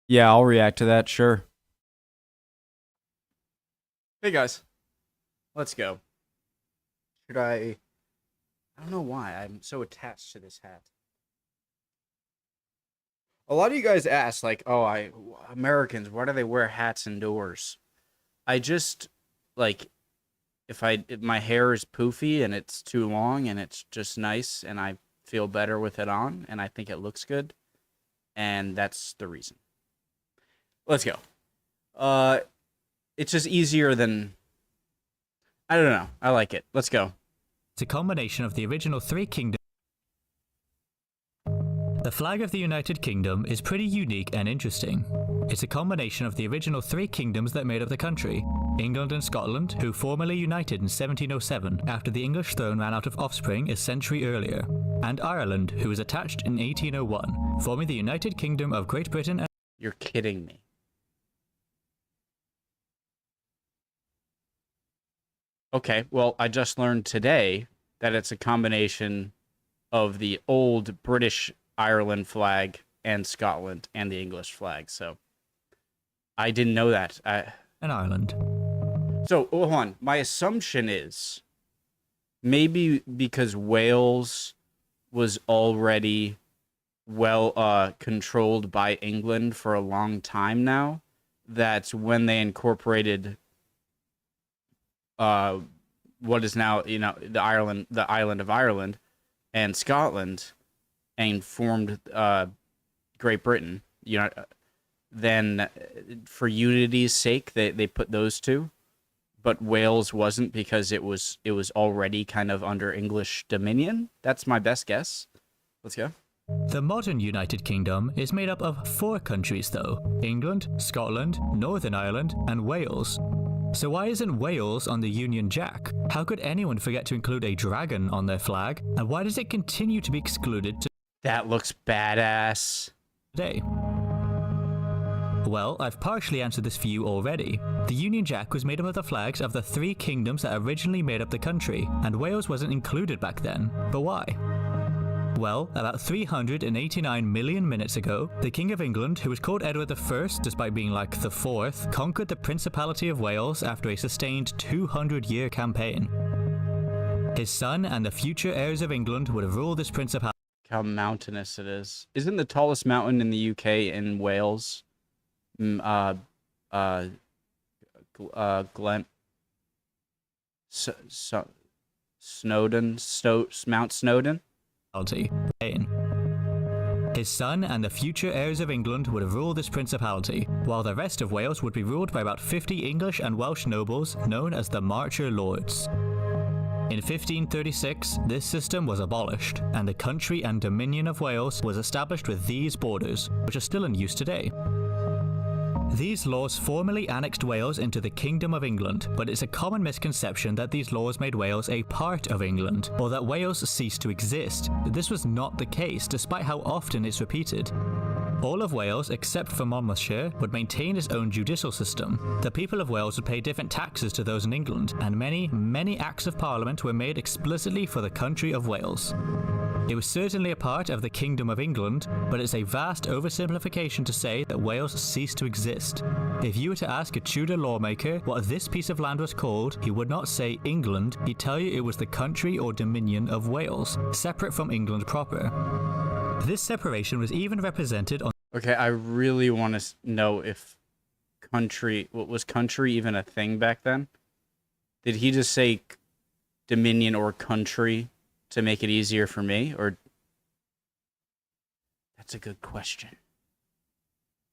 Yeah, I'll react to that, sure. Hey guys, let's go. Should I don't know why I'm so attached to this hat. A lot of you guys ask, like, oh, Americans, why do they wear hats indoors? I just, like, if my hair is poofy and it's too long and it's just nice and I feel better with it on and I think it looks good, and that's the reason. Let's go. Uh, it's just easier than, I don't know. I like it. Let's go. It's a combination of the original three kingdoms. The flag of the United Kingdom is pretty unique and interesting. It's a combination of the original three kingdoms that made up the country: England and Scotland, who formally united in 1707 after the English throne ran out of offspring a century earlier, and Ireland, who was attached in 1801, forming the United Kingdom of Great Britain and... You're kidding me. Okay, well, I just learned today that it's a combination of the old British Ireland flag and Scotland and the English flag. So I didn't know that. and Ireland. So, hold on. My assumption is maybe because Wales was already well controlled by England for a long time now, that when they incorporated what is now, the island of Ireland and Scotland, and formed Great Britain, then for unity's sake they put those two, but Wales wasn't because it was already kind of under English dominion. That's my best guess. Let's go. The modern United Kingdom is made up of 4 countries though: England, Scotland, Northern Ireland, and Wales. So why isn't Wales on the Union Jack? How could anyone forget to include a dragon on their flag? And why does it continue to be excluded That looks badass. today? Well, I've partially answered this for you already. The Union Jack was made up of the flags of the 3 kingdoms that originally made up the country, and Wales wasn't included back then. But why? Well, about 389 million minutes ago, the King of England, who was called Edward I despite being like the 4th, conquered the Principality of Wales after a sustained 200-year campaign. His son and the future heirs of England would rule this principality. How mountainous it is. Isn't the tallest mountain in the UK in Wales? Glen... Snowdon? Mount Snowdon? His son and the future heirs of England would rule this principality, while the rest of Wales would be ruled by about 50 English and Welsh nobles known as the Marcher Lords. In 1536, this system was abolished, and the country and dominion of Wales was established with these borders, which are still in use today. These laws formally annexed Wales into the Kingdom of England, but it's a common misconception that these laws made Wales a part of England, or that Wales ceased to exist. This was not the case, despite how often it's repeated. All of Wales, except for Monmouthshire, would maintain its own judicial system. The people of Wales would pay different taxes to those in England, and many, many acts of parliament were made explicitly for the country of Wales. It was certainly a part of the Kingdom of England, but it's a vast oversimplification to say that Wales ceased to exist. If you were to ask a Tudor lawmaker what this piece of land was called, he would not say England, he'd tell you it was the country or dominion of Wales, separate from England proper. This separation was even represented on... Okay, I really want to know if was country even a thing back then? Did he just say dominion or country to make it easier for me, or... That's a good question.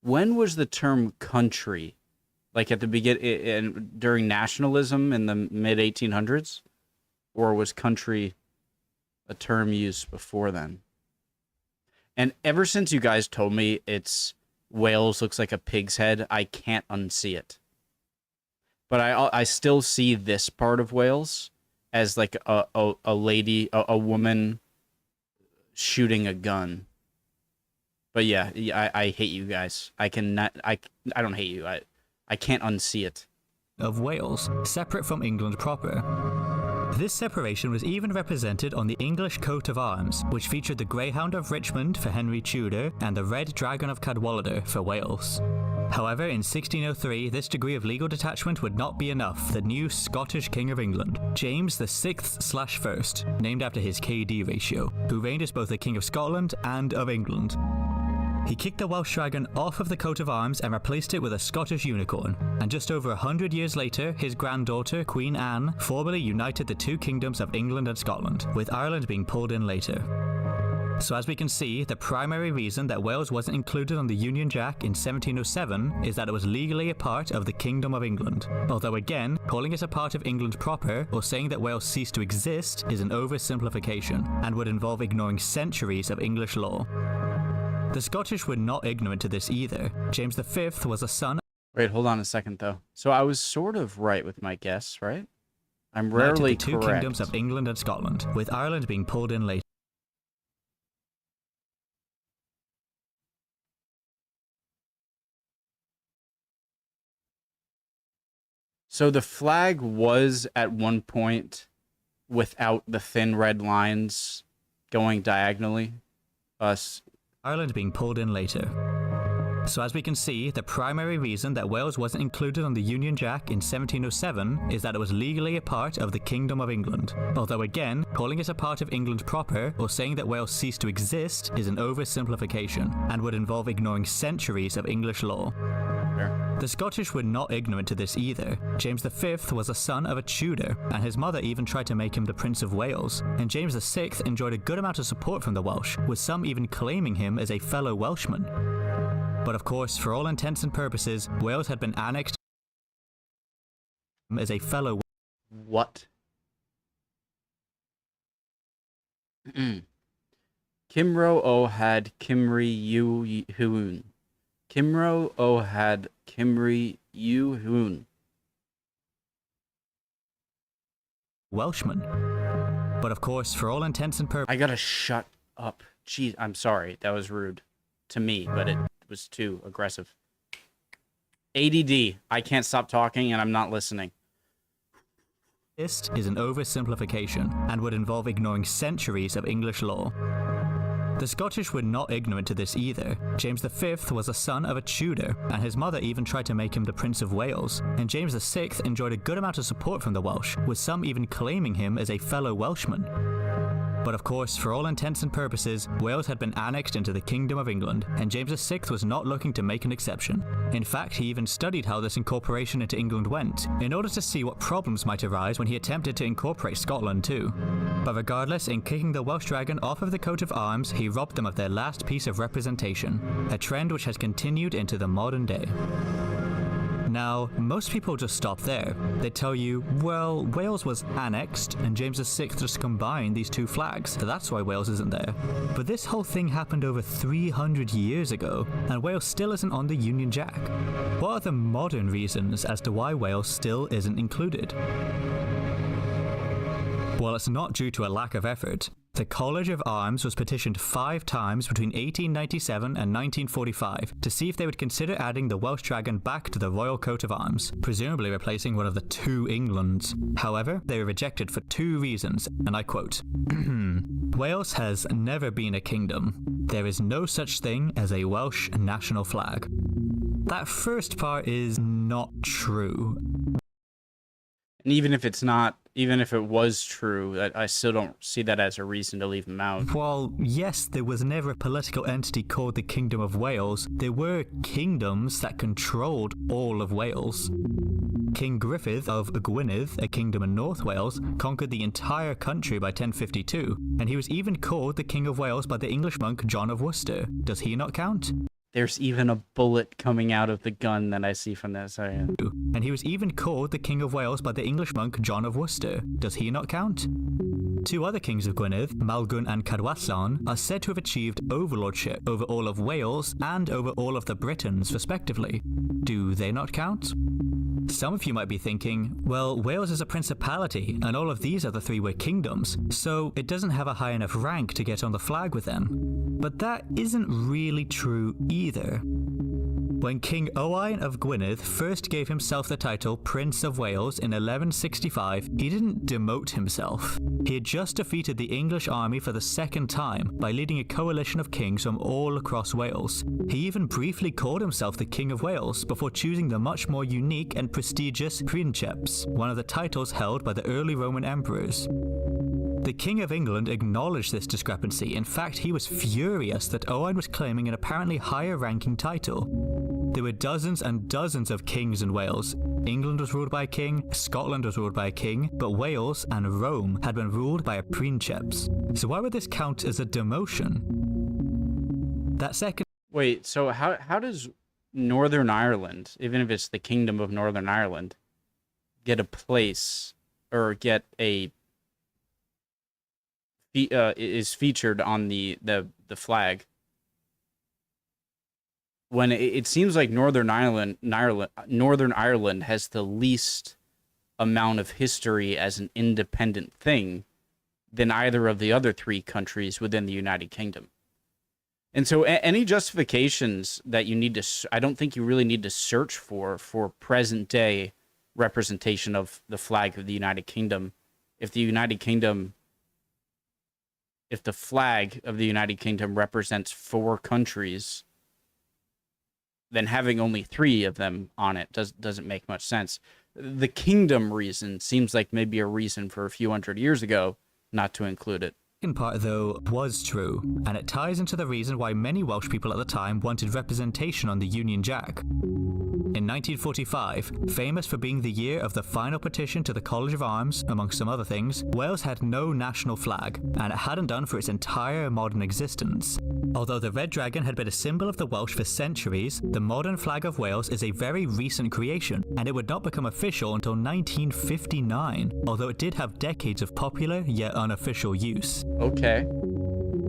When was the term country? Like at the beginning, during nationalism in the mid-1800s? Or was country a term used before then? And ever since you guys told me Wales looks like a pig's head, I can't unsee it. But I still see this part of Wales as like a lady, a woman shooting a gun. But yeah, I hate you guys. I don't hate you. I can't unsee it. Of Wales, separate from England proper. This separation was even represented on the English coat of arms, which featured the Greyhound of Richmond for Henry Tudor and the Red Dragon of Cadwallader for Wales. However, in 1603, this degree of legal detachment would not be enough. The new Scottish King of England, James VI/1, named after his KD ratio, who reigned as both the King of Scotland and of England. He kicked the Welsh dragon off of the coat of arms and replaced it with a Scottish unicorn, and just over 100 years later, his granddaughter, Queen Anne, formally united the two kingdoms of England and Scotland, with Ireland being pulled in later. So as we can see, the primary reason that Wales wasn't included on the Union Jack in 1707 is that it was legally a part of the Kingdom of England. Although again, calling it a part of England proper, or saying that Wales ceased to exist, is an oversimplification, and would involve ignoring centuries of English law. The Scottish were not ignorant to this either. James V was a son. Wait, hold on a second though. So I was sort of right with my guess, right? I'm rarely the two correct. Kingdoms of England and Scotland, with Ireland being pulled in later. So the flag was at one point without the thin red lines going diagonally. Ireland being pulled in later. So as we can see, the primary reason that Wales wasn't included on the Union Jack in 1707 is that it was legally a part of the Kingdom of England. Although again, calling it a part of England proper, or saying that Wales ceased to exist, is an oversimplification, and would involve ignoring centuries of English law. The Scottish were not ignorant to this either. James V was a son of a Tudor, and his mother even tried to make him the Prince of Wales, and James VI enjoyed a good amount of support from the Welsh, with some even claiming him as a fellow Welshman. But of course, for all intents and purposes, Wales had been annexed as a fellow. What? Cymro o had Cymru yw hwn. Cymro o had Cymru yw hwn. Welshman. But of course, for all intents and purposes. I gotta shut up. Jeez, I'm sorry. That was rude to me, but it was too aggressive. ADD. I can't stop talking and I'm not listening. This is an oversimplification, and would involve ignoring centuries of English law. The Scottish were not ignorant to this either. James V was a son of a Tudor, and his mother even tried to make him the Prince of Wales, and James VI enjoyed a good amount of support from the Welsh, with some even claiming him as a fellow Welshman. But of course, for all intents and purposes, Wales had been annexed into the Kingdom of England, and James VI was not looking to make an exception. In fact, he even studied how this incorporation into England went, in order to see what problems might arise when he attempted to incorporate Scotland too. But regardless, in kicking the Welsh dragon off of the coat of arms, he robbed them of their last piece of representation, a trend which has continued into the modern day. Now, most people just stop there. They tell you, well, Wales was annexed, and James VI just combined these two flags, so that's why Wales isn't there. But this whole thing happened over 300 years ago, and Wales still isn't on the Union Jack. What are the modern reasons as to why Wales still isn't included? Well, it's not due to a lack of effort. The College of Arms was petitioned 5 times between 1897 and 1945 to see if they would consider adding the Welsh dragon back to the royal coat of arms, presumably replacing one of the 2 Englands. However, they were rejected for 2 reasons, and I quote, Wales has never been a kingdom. There is no such thing as a Welsh national flag. That first part is not true. And even if it's not, even if it was true, I still don't see that as a reason to leave them out. While, yes, there was never a political entity called the Kingdom of Wales, there were kingdoms that controlled all of Wales. King Griffith of Gwynedd, a kingdom in North Wales, conquered the entire country by 1052, and he was even called the King of Wales by the English monk John of Worcester. Does he not count? There's even a bullet coming out of the gun that I see from this area. And he was even called the King of Wales by the English monk John of Worcester. Does he not count? 2 other kings of Gwynedd, Maelgwn and Cadwallader, are said to have achieved overlordship over all of Wales and over all of the Britons, respectively. Do they not count? Some of you might be thinking, well, Wales is a principality, and all of these other 3 were kingdoms, so it doesn't have a high enough rank to get on the flag with them. But that isn't really true either. When King Owain of Gwynedd first gave himself the title Prince of Wales in 1165, he didn't demote himself. He had just defeated the English army for the second time by leading a coalition of kings from all across Wales. He even briefly called himself the King of Wales before choosing the much more unique and prestigious Princeps, one of the titles held by the early Roman emperors. The King of England acknowledged this discrepancy. In fact, he was furious that Owain was claiming an apparently higher-ranking title. There were dozens and dozens of kings in Wales. England was ruled by a king, Scotland was ruled by a king, but Wales and Rome had been ruled by a princeps. So why would this count as a demotion? That second... Wait, so how does Northern Ireland, even if it's the Kingdom of Northern Ireland, get a place or get a is featured on the flag, when it seems like Northern Ireland has the least amount of history as an independent thing than either of the other three countries within the United Kingdom. And so any justifications that you need to, I don't think you really need to search for present day representation of the flag of the United Kingdom. If the flag of the United Kingdom represents 4 countries, then having only 3 of them on it doesn't make much sense. The kingdom reason seems like maybe a reason for a few hundred years ago not to include it. The second part, though, was true, and it ties into the reason why many Welsh people at the time wanted representation on the Union Jack. In 1945, famous for being the year of the final petition to the College of Arms, among some other things, Wales had no national flag, and it hadn't done for its entire modern existence. Although the red dragon had been a symbol of the Welsh for centuries, the modern flag of Wales is a very recent creation, and it would not become official until 1959, although it did have decades of popular yet unofficial use. Okay.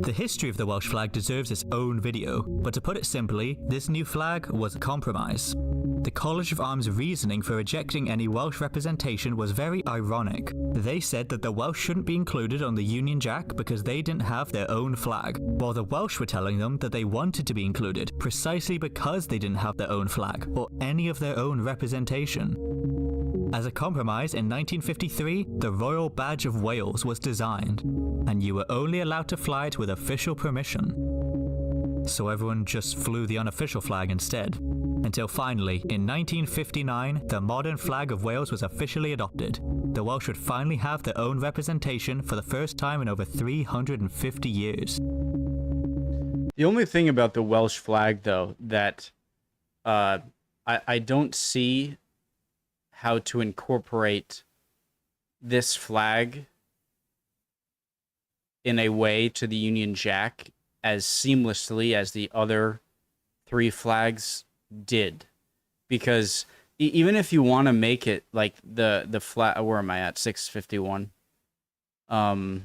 The history of the Welsh flag deserves its own video, but to put it simply, this new flag was a compromise. The College of Arms' reasoning for rejecting any Welsh representation was very ironic. They said that the Welsh shouldn't be included on the Union Jack because they didn't have their own flag, while the Welsh were telling them that they wanted to be included precisely because they didn't have their own flag or any of their own representation. As a compromise, in 1953, the Royal Badge of Wales was designed, and you were only allowed to fly it with official permission. So everyone just flew the unofficial flag instead. Until finally, in 1959, the modern flag of Wales was officially adopted. The Welsh would finally have their own representation for the first time in over 350 years. The only thing about the Welsh flag, though, that I don't see how to incorporate this flag in a way to the Union Jack as seamlessly as the other 3 flags did, because even if you want to make it like the flag, where am I at? 651. Or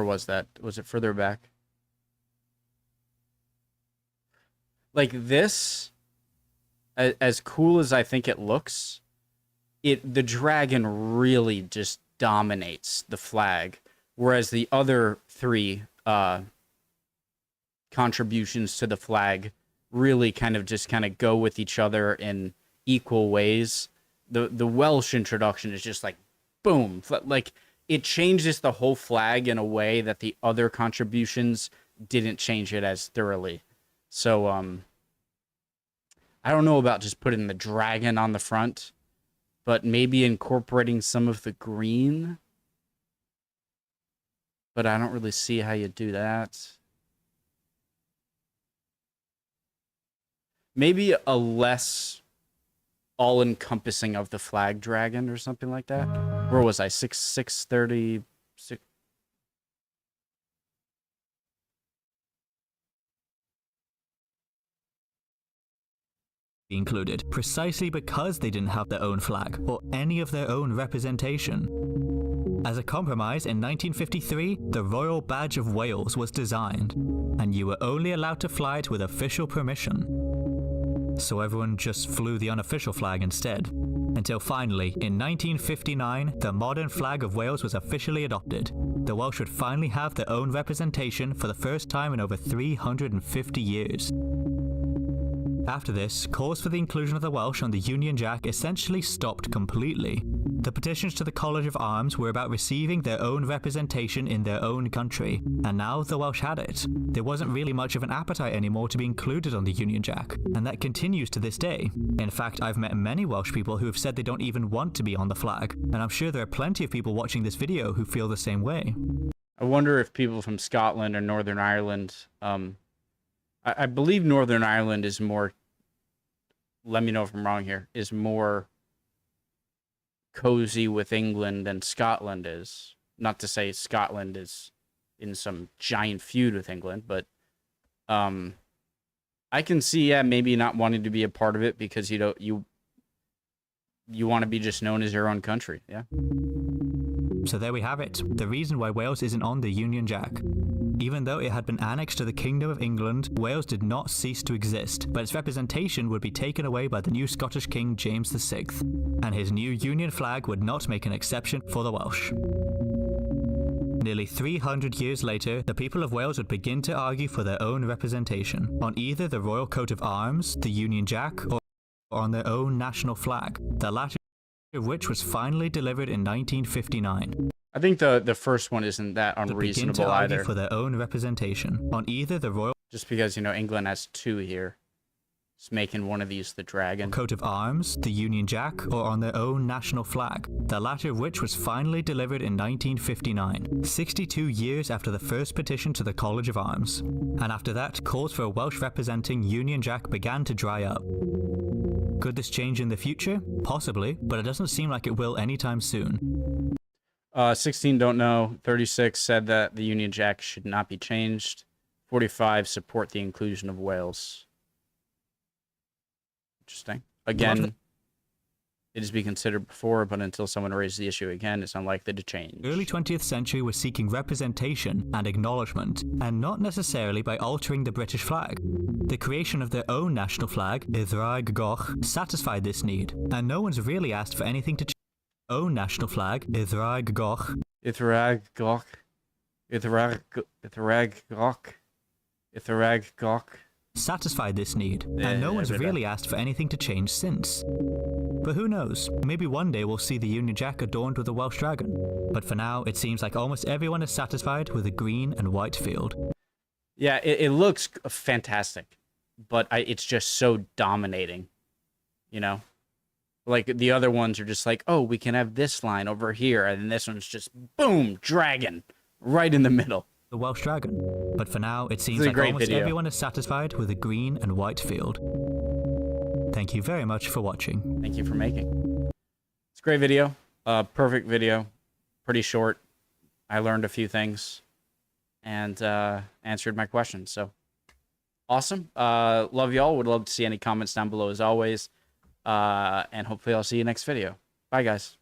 was it further back? Like this, as cool as I think it looks, the dragon really just dominates the flag, whereas the other 3 contributions to the flag really kind of go with each other in equal ways. The Welsh introduction is just like boom, like it changes the whole flag in a way that the other contributions didn't change it as thoroughly. So I don't know about just putting the dragon on the front, but maybe incorporating some of the green. But I don't really see how you do that. Maybe a less all-encompassing of the flag dragon or something like that. Where was I? 630. Included precisely because they didn't have their own flag or any of their own representation. As a compromise, in 1953, the Royal Badge of Wales was designed, and you were only allowed to fly it with official permission. So everyone just flew the unofficial flag instead. Until finally, in 1959, the modern flag of Wales was officially adopted. the Welsh would finally have their own representation for the first time in over 350 years. After this, calls for the inclusion of the Welsh on the Union Jack essentially stopped completely. The petitions to the College of Arms were about receiving their own representation in their own country, and now the Welsh had it. There wasn't really much of an appetite anymore to be included on the Union Jack, and that continues to this day. In fact, I've met many Welsh people who have said they don't even want to be on the flag, and I'm sure there are plenty of people watching this video who feel the same way. I wonder if people from Scotland or Northern Ireland, I believe Northern Ireland is more, let me know if I'm wrong here, is more cozy with England than Scotland is. Not to say Scotland is in some giant feud with England, but I can see, yeah, maybe not wanting to be a part of it because you want to be just known as your own country, yeah. So there we have it, the reason why Wales isn't on the Union Jack. Even though it had been annexed to the Kingdom of England, Wales did not cease to exist, but its representation would be taken away by the new Scottish King James VI, and his new Union flag would not make an exception for the Welsh. Nearly 300 years later, the people of Wales would begin to argue for their own representation, on either the royal coat of arms, the Union Jack, or on their own national flag, the latter of which was finally delivered in 1959. I think the first one isn't that unreasonable begin to argue either. For their own representation on either the royal just because, England has two here. It's making one of these the dragon. coat of arms, the Union Jack, or on their own national flag, the latter of which was finally delivered in 1959, 62 years after the first petition to the College of Arms. And after that, calls for a Welsh representing Union Jack began to dry up. Could this change in the future? Possibly, but it doesn't seem like it will anytime soon. 16 don't know. 36 said that the Union Jack should not be changed. 45 support the inclusion of Wales. Interesting. Again, it is being considered before, but until someone raises the issue again, it's unlikely to change. Early 20th century was seeking representation and acknowledgement, and not necessarily by altering the British flag. The creation of their own national flag, Iddrag Goch, satisfied this need, and no one's really asked for anything to change. Own national flag, Iddrag Goch. Iddrag Goch. Iddrag Goch. Iddrag Goch. Satisfied this need, and no one's really asked for anything to change since. But who knows, maybe one day we'll see the Union Jack adorned with a Welsh dragon. But for now, it seems like almost everyone is satisfied with a green and white field. Yeah, it looks fantastic, but it's just so dominating, Like, the other ones are just like, oh, we can have this line over here, and then this one's just, boom, dragon, right in the middle. The Welsh dragon. But for now, it seems like almost everyone is satisfied with a green and white field. Thank you very much for watching. Thank you for making. It's a great video. Perfect video. Pretty short. I learned a few things and answered my questions. So, awesome. Love y'all. Would love to see any comments down below as always. And hopefully I'll see you next video. Bye, guys.